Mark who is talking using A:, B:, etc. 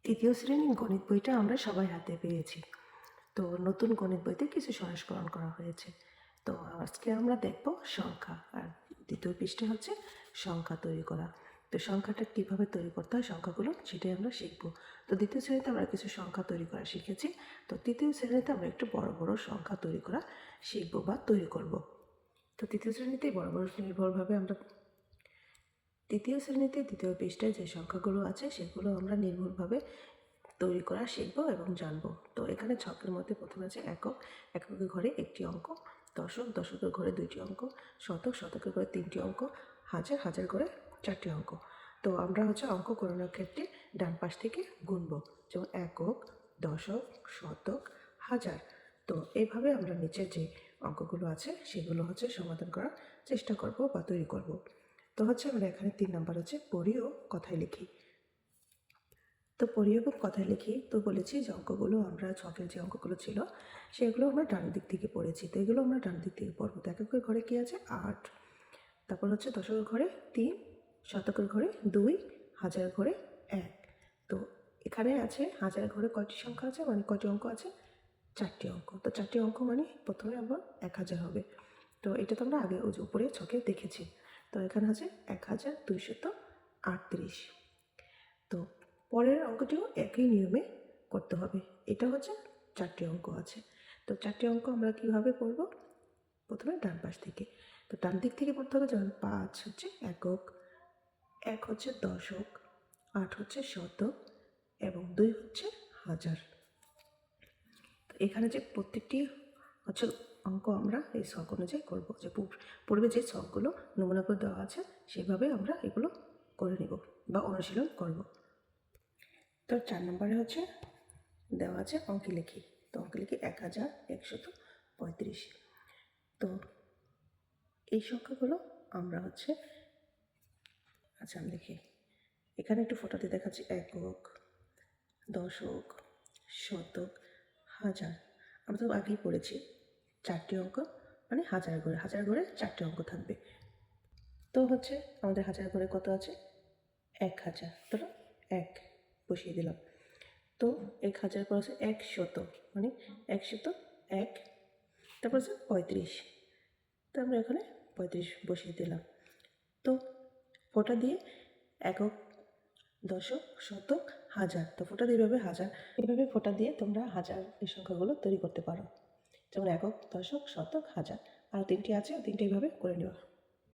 A: তৃতীয় শ্রেণীর গণিত বইটা আমরা সবাই হাতে পেয়েছি। তো নতুন গণিত বইতে কিছু সংস্করণ করা হয়েছে। তো আজকে আমরা দেখব সংখ্যা, আর দ্বিতীয় পৃষ্ঠা হচ্ছে সংখ্যা তৈরি করা। তো সংখ্যাটা কীভাবে তৈরি করতে হয় সংখ্যাগুলো, সেটাই আমরা শিখব। তো দ্বিতীয় শ্রেণীতে আমরা কিছু সংখ্যা তৈরি করা শিখেছি। তো তৃতীয় শ্রেণীতে আমরা একটু বড় বড় সংখ্যা তৈরি করা শিখব বা তৈরি করব। তো তৃতীয় শ্রেণীতে বড় বড় নির্ভরভাবে আমরা তৃতীয় শ্রেণীতে দ্বিতীয় পৃষ্ঠায় যে সংখ্যাগুলো আছে সেগুলো আমরা নির্ভুলভাবে তৈরি করা শিখব এবং জানবো। তো এখানে ছকের মধ্যে প্রথমে আছে একক, এককের ঘরে একটি অঙ্ক, দশক, দশকের ঘরে দুইটি অঙ্ক, শতক, শতকের ঘরে তিনটি অঙ্ক, হাজার, হাজার ঘরে চারটি অঙ্ক। তো আমরা অঙ্ক গণনার ক্ষেত্রে ডান পাশ থেকে গুনব, যেমন একক, দশক, শতক, হাজার। তো এইভাবে আমরা নিচের যে অঙ্কগুলো আছে সেগুলো সমাধান করার চেষ্টা করব বা তৈরি করব। তো আমরা এখানে 3 নাম্বার পড়ি ও কথায় লিখি। তো পড়ি এবং কথায় লিখি। তো বলেছি যে অঙ্কগুলো আমরা ছকের যে অঙ্কগুলো ছিল সেগুলো আমরা ডান দিক থেকে পড়েছি। তো এগুলো আমরা ডান দিক থেকে পড়বো। তো এককের ঘরে কী আছে? 8। তারপর দশকের ঘরে 3, শতকের ঘরে 2, হাজার ঘরে 1। তো এখানে আছে হাজার ঘরে কয়টি সংখ্যা আছে, মানে কয়টি অঙ্ক আছে? 4টি অঙ্ক। তো 4টি অঙ্ক মানে প্রথমে আমার 1000 হবে। তো এটা তো আমরা আগে উপরে ছকে দেখেছি। তো এখানে আছে 1238। তো পরের অঙ্কটিও একই নিয়মে করতে হবে। এটা 4টি অঙ্ক আছে। তো 4টি অঙ্ক আমরা কীভাবে করব? প্রথমে ডান পাশ থেকে। তো ডান দিক থেকে পড়তে হবে, যেমন 5 একক, 1 দশক, 8 শতক এবং 2 হাজার। তো এখানে যে প্রত্যেকটি অঙ্ক আমরা এই ছক অনুযায়ী করবো, যে পূর্বে যে ছকগুলো নমুনা করে দেওয়া আছে সেভাবে আমরা এগুলো করে নেব বা অনুশীলন করব। তো 4 নম্বরে দেওয়া আছে অঙ্কে লিখি। তো অঙ্কে লিখি 1135। তো এই সংখ্যাগুলো আমরা আমি লিখি। এখানে একটু ফটোতে দেখাচ্ছি একক, দশক, শতক, হাজার। আমরা তো আগেই পড়েছি 4টি অঙ্ক মানে হাজার ঘরে, হাজার ঘরে 4টি অঙ্ক থাকবে। তো আমাদের হাজার ঘরে কত আছে? 1000। ধরো 1 বসিয়ে দিলাম। তো 1000 পর 100, মানে 101। তারপর 35। তো আমরা এখানে 35 বসিয়ে দিলাম। তো ফোঁটা দিয়ে একক, দশক, শতক, হাজার। তো ফোঁটা দিয়ে হাজার, এভাবে ফোঁটা দিয়ে তোমরা হাজার এই সংখ্যাগুলো তৈরি করতে পারো, যেমন একক, দশক, শতক, হাজার। আর 3টি আছে, 3টি এইভাবে করে নেওয়া।